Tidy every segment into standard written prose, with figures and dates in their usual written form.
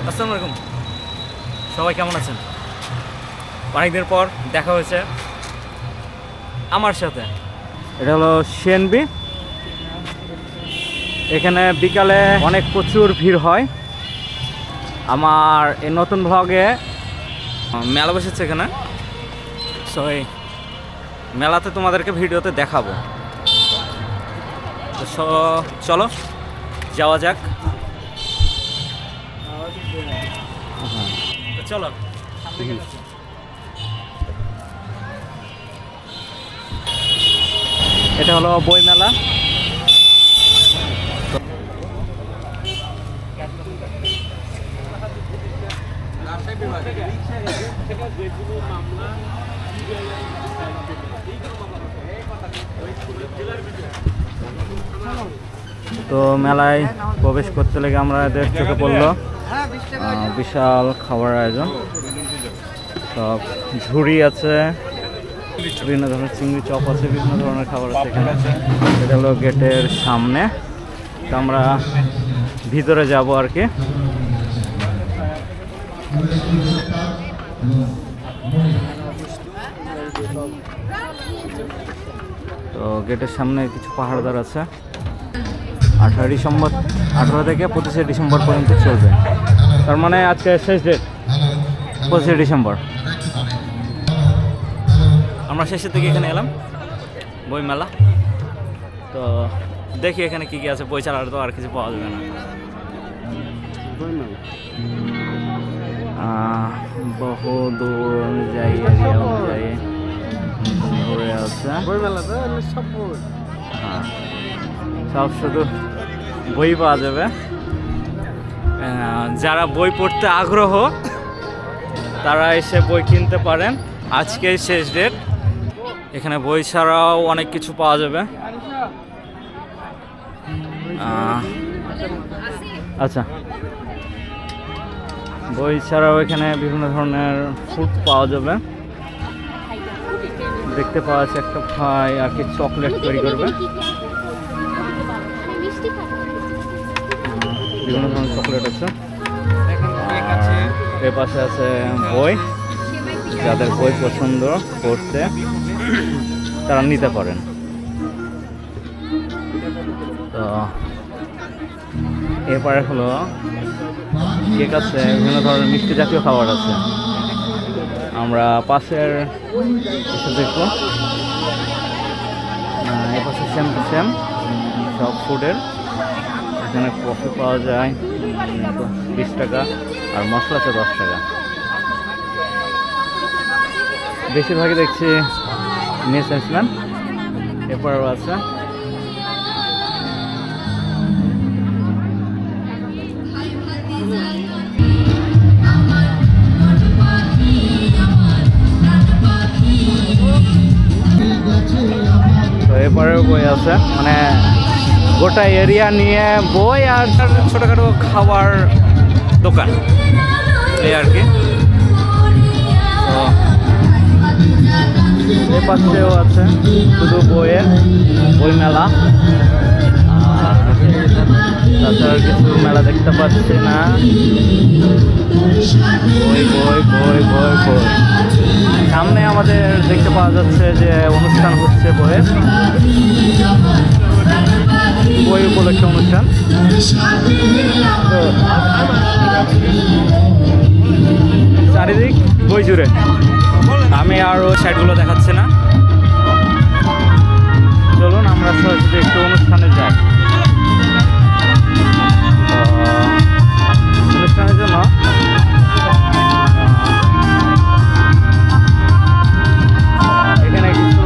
আসসালামু আলাইকুম, সবাই কেমন আছেন? অনেকদিন পর দেখা হয়েছে আমার সাথে। এটা হলো সিএনবি। এখানে বিকালে অনেক প্রচুর ভিড় হয়। আমার এই নতুন ভ্লগে মেলা বসেছে এখানে, সো এই মেলাতে তোমাদেরকে ভিডিওতে দেখাবো। তো চলো যাওয়া যাক। চলো, এটা হলো বই মেলা। তো মেলায় প্রবেশ করতে লেগে আমাদের চোখে পড়লো বিশাল খাবার আয়োজন। সব ঝুড়ি আছে, বিভিন্ন ধরনের চিংড়ি চপ আছে, বিভিন্ন ধরনের খাবার আছে এখানে। এটা হলো গেটের সামনে। তো আমরা ভিতরে যাব আর কি। তো গেটের সামনে কিছু পাহাড়দার আছে। 18 ডিসেম্বর 18 থেকে 25 ডিসেম্বর পর্যন্ত চলবে। তার মানে আজকে শেষ ডেট 25 ডিসেম্বর। আমরা শেষের দিকে এখানে এলাম বই মেলা। তো দেখি এখানে কি কি আছে। বই ছাড়া তো আর কিছু পাওয়া যাবে না। বহু দূর অনুযায়ী এরিয়া অনুযায়ী ঘুরে আছে। হ্যাঁ, সব শুধু বই পাওয়া যাবে। যারা বই পড়তে আগ্রহ তারা এসে বই কিনতে পারেন। আজকে শেষ ডেট। এখানে বই ছাড়াও অনেক কিছু পাওয়া যাবে। আচ্ছা, বই ছাড়াও এখানে বিভিন্ন ধরনের ফুড পাওয়া যাবে। দেখতে পাওয়া যাচ্ছে একটা ভাই আর কি চকলেট তৈরি করবে। বিভিন্ন ধরনের চকলেট আছে। এর পাশে আছে বই। যাদের বই পছন্দ পড়তে তারা নিতে পারেন। তো এরপরে হলো কেক আছে, বিভিন্ন ধরনের মিষ্টি জাতীয় খাবার আছে। আমরা পাশের এসে দেখবো। এর পাশে সেম টু সেম সব ফুডের। এখানে কফি পাওয়া যায় 20 টাকা আর মশলা আছে 10 টাকা। বেশিরভাগই দেখছি মিস আসলাম। এরপরও আছে তো এরপরেও বই আছে। মানে গোটা এরিয়া নিয়ে বই আর ছোটোখাটো খাবার দোকান এই আর কি। তো এই পাশেও আছে শুধু বই মেলা। তাছাড়া কিছু মেলা দেখতে পাচ্ছি না। বই বই বই বই বই। সামনে আমাদের দেখতে পাওয়া যাচ্ছে যে অনুষ্ঠান হচ্ছে বই উপলক্ষে অনুষ্ঠান। তো চারিদিক বই জুড়ে। আমি আর ওই সাইডগুলো দেখাচ্ছি না। চলুন আমরা সরাসরি একটু অনুষ্ঠানে যাই। অনুষ্ঠানের জন্য এখানে কিছু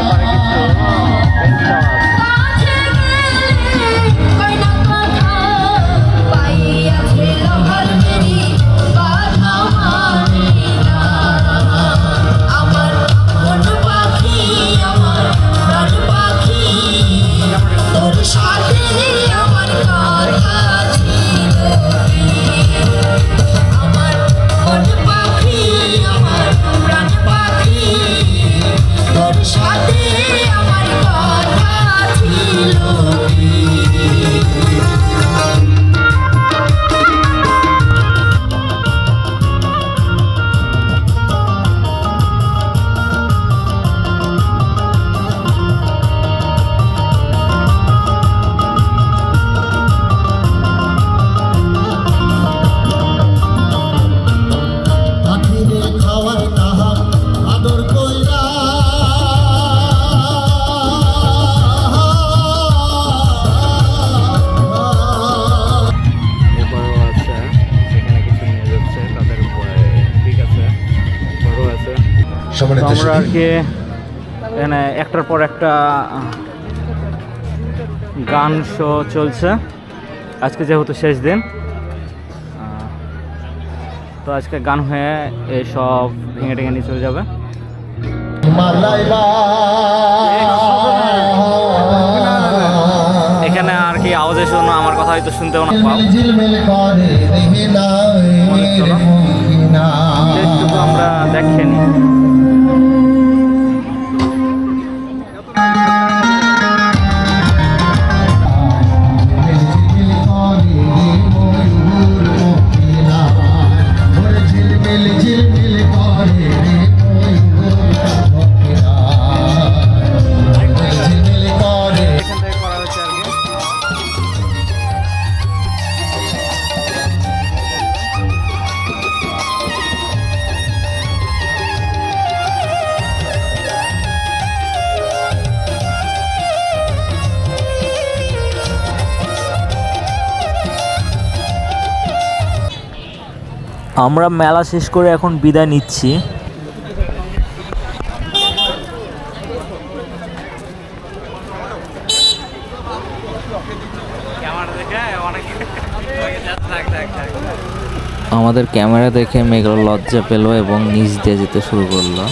এবারে কিছু আমরা আর কি এখানে একটার পর একটা গান শো চলছে। আজকে যেহেতু শেষ দিন, তো আজকে গান হয়ে এই সব ভেঙে টেঙে নিয়ে চলে যাবে। এখানে আর কি আওয়াজে শোনো, আমার কথা হয়তো শুনতেও না পাও। যেটুকু আমরা দেখে নিই। আমরা মেলা শেষ করে এখন বিদায় নিচ্ছি। আমাদের ক্যামেরা দেখে মেঘলা লজ্জা পেল এবং নিচ দিয়ে যেতে শুরু করলো।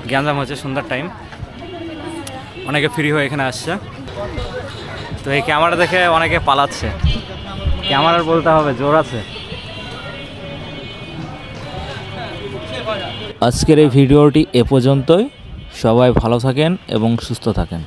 গ্যাঞ্জাম হচ্ছে, সুন্দর টাইম, অনেকে ফ্রি হয়ে এখানে আসছে। তো এই ক্যামেরা দেখে অনেকে পালাচ্ছে। ক্যামেরার বলতে হবে জোর আছে। আজকের এই ভিডিওটি এ পর্যন্তই। সবাই ভালো থাকেন এবং সুস্থ থাকেন।